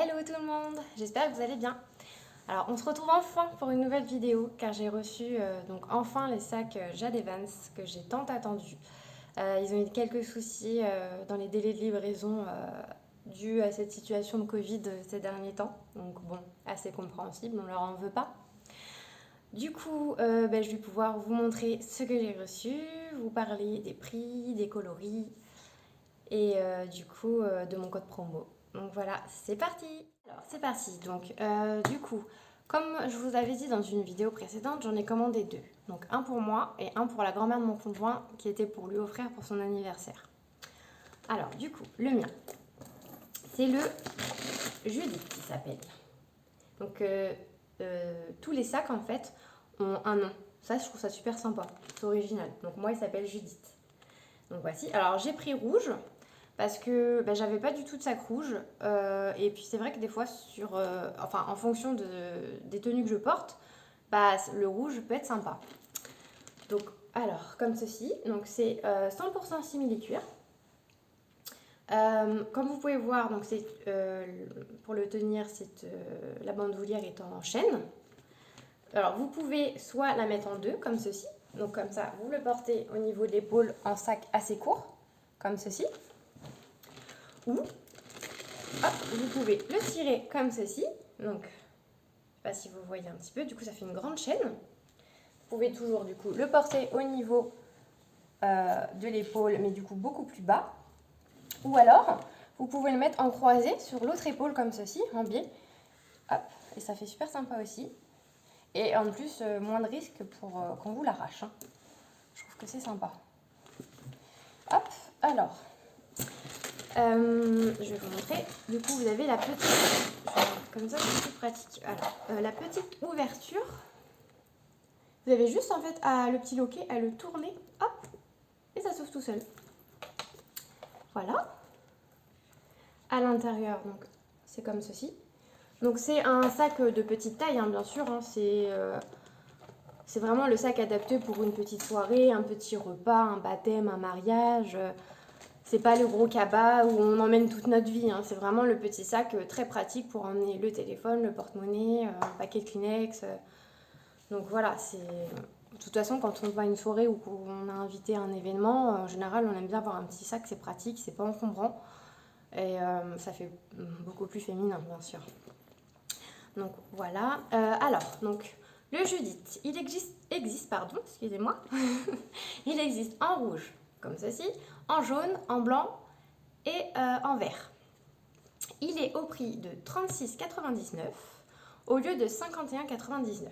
Hello tout le monde, j'espère que vous allez bien. Alors on se retrouve enfin pour une nouvelle vidéo car j'ai reçu donc enfin les sacs Jade Evans que j'ai tant attendus. Ils ont eu quelques soucis dans les délais de livraison dus à cette situation de Covid ces derniers temps. Donc bon, assez compréhensible, on leur en veut pas. Du coup, je vais pouvoir vous montrer ce que j'ai reçu, vous parler des prix, des coloris et de mon code promo. Donc voilà, c'est parti. Alors c'est parti. Donc du coup, comme je vous avais dit dans une vidéo précédente, j'en ai commandé deux. Donc un pour moi et un pour la grand-mère de mon conjoint qui était pour lui offrir pour son anniversaire. Alors du coup, le mien, c'est le Judith qui s'appelle. Donc tous les sacs en fait ont un nom. Ça, je trouve ça super sympa. C'est original. Donc moi, il s'appelle Judith. Donc voici. Alors j'ai pris rouge parce que j'avais pas du tout de sac rouge. Et puis c'est vrai que des fois, en fonction des tenues que je porte, le rouge peut être sympa. Donc alors, comme ceci. Donc c'est 100% simili-cuir. Comme vous pouvez voir, donc pour le tenir, la bandoulière est en chaîne. Alors vous pouvez soit la mettre en deux, comme ceci. Donc comme ça, vous le portez au niveau de l'épaule en sac assez court, comme ceci. Ou vous pouvez le tirer comme ceci. Donc, je ne sais pas si vous voyez un petit peu, du coup ça fait une grande chaîne. Vous pouvez toujours du coup le porter au niveau de l'épaule, mais du coup beaucoup plus bas. Ou alors, vous pouvez le mettre en croisé sur l'autre épaule comme ceci, en biais. Hop, et ça fait super sympa aussi. Et en plus, moins de risque pour qu'on vous l'arrache. Hein. Je trouve que c'est sympa. Hop, alors, je vais vous montrer. Du coup, vous avez la petite, comme ça c'est plus pratique. Alors, la petite ouverture, vous avez juste en fait le petit loquet à le tourner, hop, et ça s'ouvre tout seul. Voilà. À l'intérieur, donc c'est comme ceci. Donc c'est un sac de petite taille, hein, bien sûr. Hein, c'est vraiment le sac adapté pour une petite soirée, un petit repas, un baptême, un mariage. C'est pas le gros cabas où on emmène toute notre vie. Hein. C'est vraiment le petit sac très pratique pour emmener le téléphone, le porte-monnaie, un paquet de Kleenex. Donc voilà, de toute façon, quand on va à une soirée ou qu'on a invité à un événement, en général, on aime bien avoir un petit sac, c'est pratique, c'est pas encombrant. Et ça fait beaucoup plus féminin, bien sûr. Donc voilà. Donc le Judith, il existe, excusez-moi. Il existe en rouge, comme ceci, en jaune, en blanc et en vert. Il est au prix de 36,99 au lieu de 51,99.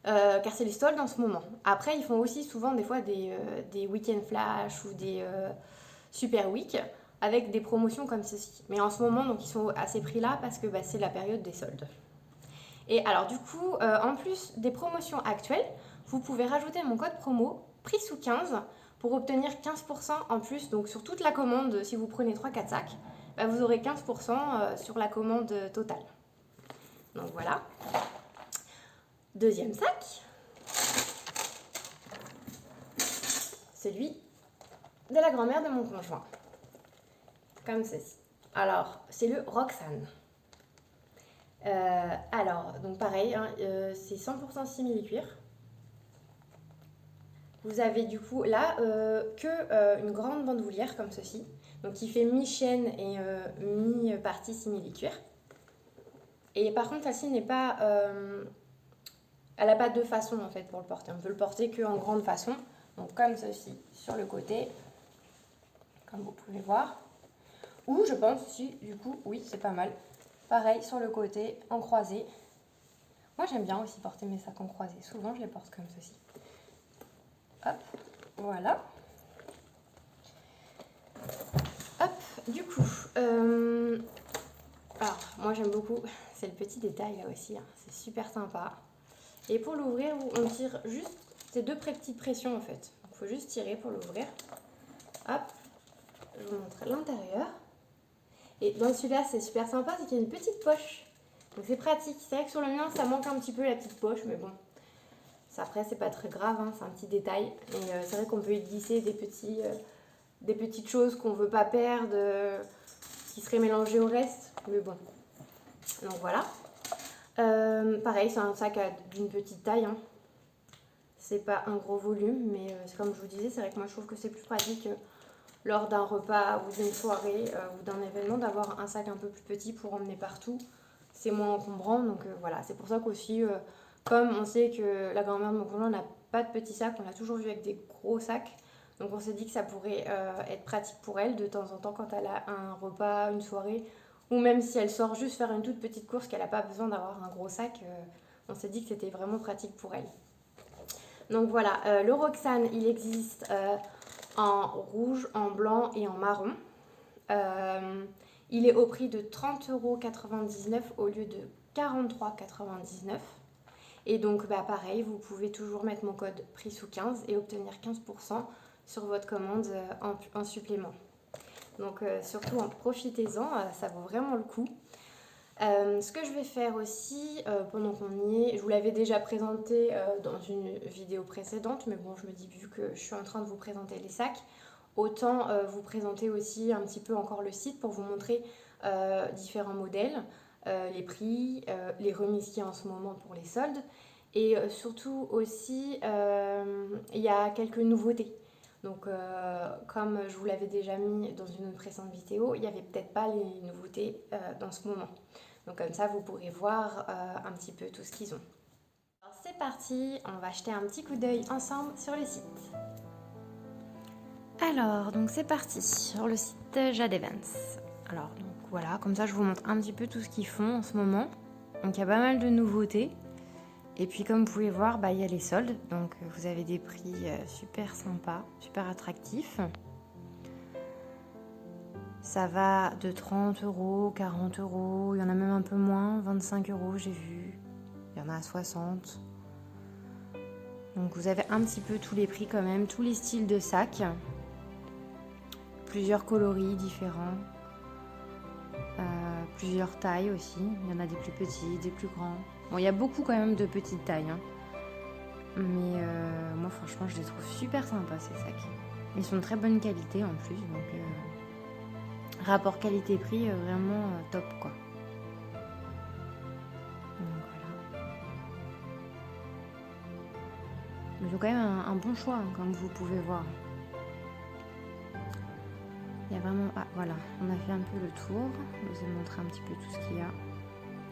Car c'est les soldes en ce moment. Après, ils font aussi souvent des fois des week-end flash ou des super week avec des promotions comme ceci. Mais en ce moment, donc, ils sont à ces prix-là parce que c'est la période des soldes. Et alors du coup, en plus des promotions actuelles, vous pouvez rajouter mon code promo prix sous 15 pour obtenir 15% en plus. Donc sur toute la commande, si vous prenez 3-4 sacs, vous aurez 15% sur la commande totale. Donc voilà. Deuxième sac. Celui de la grand-mère de mon conjoint. Comme ceci. Alors, c'est le Roxane. Donc pareil, hein, c'est 100% simili-cuir. Vous avez du coup là une grande bandoulière comme ceci, donc qui fait mi-chaîne et mi-partie simili-cuir. Et par contre, celle-ci n'est pas, elle n'a pas deux façons en fait pour le porter. On peut le porter qu'en grande façon, donc comme ceci sur le côté, comme vous pouvez voir. Ou je pense aussi, du coup, oui, c'est pas mal. Pareil sur le côté, en croisé. Moi, j'aime bien aussi porter mes sacs en croisé. Souvent, je les porte comme ceci. Hop, voilà. Hop, du coup, alors moi j'aime beaucoup, c'est le petit détail là aussi, hein, c'est super sympa. Et pour l'ouvrir, on tire juste ces deux petites pressions en fait. Il faut juste tirer pour l'ouvrir. Hop, je vous montre l'intérieur. Et dans celui-là, c'est super sympa, c'est qu'il y a une petite poche. Donc c'est pratique. C'est vrai que sur le mien, ça manque un petit peu la petite poche, mais bon. Après, c'est pas très grave, hein, c'est un petit détail. Et c'est vrai qu'on peut y glisser des petites choses qu'on veut pas perdre. qui serait mélangé au reste, mais bon. Donc voilà. Pareil, c'est un sac d'une petite taille, hein. C'est pas un gros volume, mais comme je vous disais, c'est vrai que moi je trouve que c'est plus pratique lors d'un repas ou d'une soirée ou d'un événement d'avoir un sac un peu plus petit pour emmener partout. C'est moins encombrant, donc voilà. C'est pour ça qu'aussi, comme on sait que la grand-mère de mon conjoint n'a pas de petits sacs, on l'a toujours vu avec des gros sacs. Donc on s'est dit que ça pourrait être pratique pour elle de temps en temps quand elle a un repas, une soirée, ou même si elle sort juste faire une toute petite course qu'elle n'a pas besoin d'avoir un gros sac, on s'est dit que c'était vraiment pratique pour elle. Donc voilà, le Roxane, il existe en rouge, en blanc et en marron. Il est au prix de 30,99 € au lieu de 43,99 €. Et donc pareil, vous pouvez toujours mettre mon code prix sous 15 et obtenir 15% sur votre commande en supplément. Donc surtout profitez-en, ça vaut vraiment le coup. Ce que je vais faire aussi pendant qu'on y est, je vous l'avais déjà présenté dans une vidéo précédente, mais bon, je me dis vu que je suis en train de vous présenter les sacs, autant vous présenter aussi un petit peu encore le site pour vous montrer différents modèles, les prix, les remises qu'il y a en ce moment pour les soldes, et surtout aussi il y a quelques nouveautés. Donc comme je vous l'avais déjà mis dans une autre précédente vidéo, il n'y avait peut-être pas les nouveautés dans ce moment. Donc comme ça, vous pourrez voir un petit peu tout ce qu'ils ont. Alors c'est parti, on va jeter un petit coup d'œil ensemble sur le site. Alors, donc c'est parti sur le site Jade Evans. Alors, donc voilà, comme ça je vous montre un petit peu tout ce qu'ils font en ce moment. Donc il y a pas mal de nouveautés. Et puis comme vous pouvez voir, il y a les soldes. Donc vous avez des prix super sympas, super attractifs. Ça va de 30 €, 40 €, il y en a même un peu moins, 25 € j'ai vu, il y en a à 60. Donc vous avez un petit peu tous les prix quand même, tous les styles de sacs, plusieurs coloris différents, plusieurs tailles aussi, il y en a des plus petits, des plus grands. Bon, il y a beaucoup quand même de petites tailles, hein. Mais moi franchement je les trouve super sympas ces sacs. Ils sont de très bonne qualité en plus, donc... rapport qualité-prix vraiment top quoi. Donc voilà. Ils ont quand même un bon choix hein, comme vous pouvez voir. Il y a vraiment... Ah voilà, on a fait un peu le tour. Je vous ai montré un petit peu tout ce qu'il y a.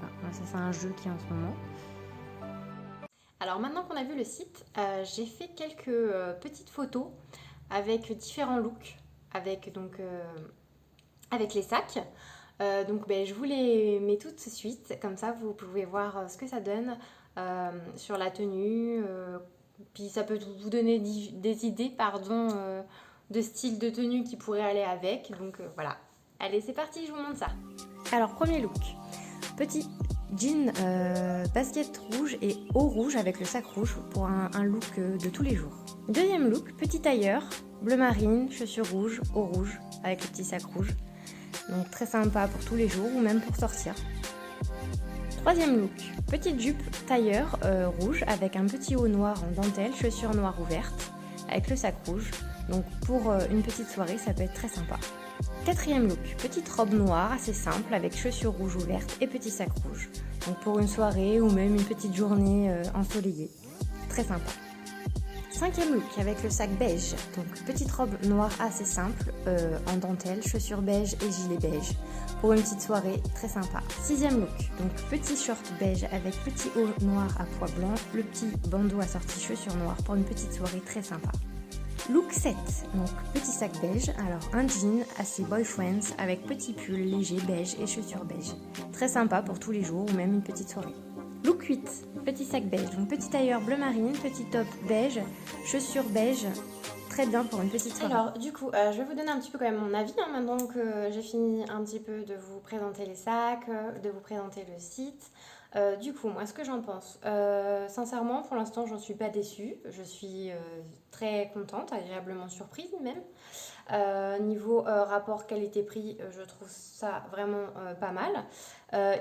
Ah, ça c'est un jeu qui est en ce moment. Alors maintenant qu'on a vu le site, j'ai fait quelques petites photos avec différents looks. Avec les sacs. Donc je vous les mets tout de suite, comme ça vous pouvez voir ce que ça donne sur la tenue. Puis ça peut vous donner des idées de style de tenue qui pourrait aller avec. Donc voilà. Allez, c'est parti, je vous montre ça. Alors, premier look. Petit jean basket rouge et haut rouge avec le sac rouge pour un look de tous les jours. Deuxième look, petit tailleur, bleu marine, chaussures rouges, haut rouge avec le petit sac rouge. Donc très sympa pour tous les jours ou même pour sortir. Troisième look, petite jupe tailleur rouge avec un petit haut noir en dentelle, chaussures noires ouvertes avec le sac rouge. Donc pour une petite soirée, ça peut être très sympa. Quatrième look, petite robe noire assez simple avec chaussures rouges ouvertes et petit sac rouge. Donc pour une soirée ou même une petite journée ensoleillée. Très sympa. Cinquième look avec le sac beige, donc petite robe noire assez simple en dentelle, chaussures beige et gilet beige pour une petite soirée très sympa. Sixième look, donc petit short beige avec petit haut noir à pois blanc, le petit bandeau assorti chaussures noires pour une petite soirée très sympa. Look 7, donc petit sac beige, alors un jean assez boyfriends avec petit pull léger beige et chaussures beige. Très sympa pour tous les jours ou même une petite soirée. Look 8, petit sac beige, donc petit tailleur bleu marine, petit top beige, chaussures beige, très bien pour une petite soirée. Alors du coup, je vais vous donner un petit peu quand même mon avis, hein, maintenant que j'ai fini un petit peu de vous présenter les sacs, de vous présenter le site. Du coup, moi, ce que j'en pense, sincèrement, pour l'instant, j'en suis pas déçue. Je suis très contente, agréablement surprise même. Niveau rapport qualité-prix, je trouve ça vraiment pas mal.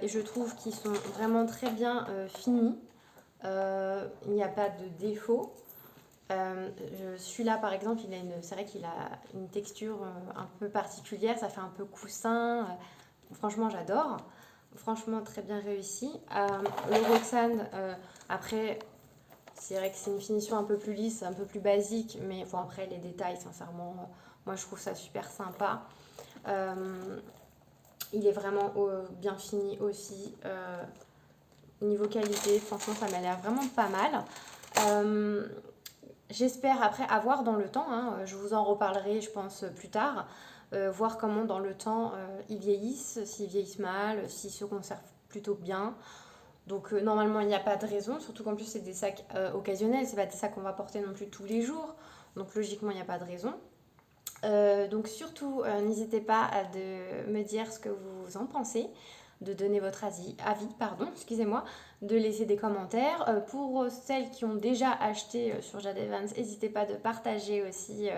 Et je trouve qu'ils sont vraiment très bien finis. Il n'y a pas de défaut. Celui-là, par exemple, c'est vrai qu'il a une texture un peu particulière, ça fait un peu coussin. Franchement, j'adore. Franchement, très bien réussi. Le Roxane, après, c'est vrai que c'est une finition un peu plus lisse, un peu plus basique, mais bon, après, les détails, sincèrement, moi, je trouve ça super sympa. Il est vraiment bien fini aussi. Niveau qualité, franchement, ça m'a l'air vraiment pas mal. J'espère après avoir dans le temps, hein, je vous en reparlerai je pense plus tard, voir comment dans le temps ils vieillissent, s'ils vieillissent mal, s'ils se conservent plutôt bien. Donc normalement il n'y a pas de raison, surtout qu'en plus c'est des sacs occasionnels, c'est pas des sacs qu'on va porter non plus tous les jours, donc logiquement il n'y a pas de raison. Donc surtout n'hésitez pas à de me dire ce que vous en pensez, de donner votre avis pardon, excusez-moi, de laisser des commentaires. Pour celles qui ont déjà acheté sur Jade Evans, n'hésitez pas de partager aussi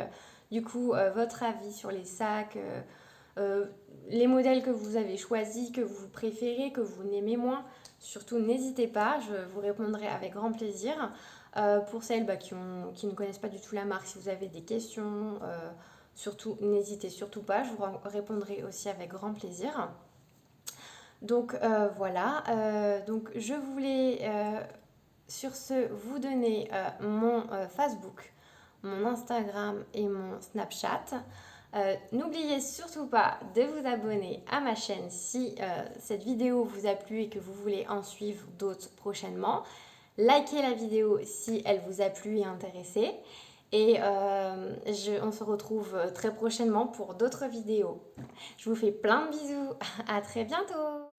du coup votre avis sur les sacs, les modèles que vous avez choisis, que vous préférez, que vous n'aimez moins. Surtout n'hésitez pas, je vous répondrai avec grand plaisir. Pour celles qui ne connaissent pas du tout la marque, si vous avez des questions, surtout n'hésitez surtout pas, je vous répondrai aussi avec grand plaisir. Donc voilà, donc je voulais sur ce vous donner mon Facebook, mon Instagram et mon Snapchat. N'oubliez surtout pas de vous abonner à ma chaîne si cette vidéo vous a plu et que vous voulez en suivre d'autres prochainement. Likez la vidéo si elle vous a plu et intéressé. Et on se retrouve très prochainement pour d'autres vidéos. Je vous fais plein de bisous. À très bientôt.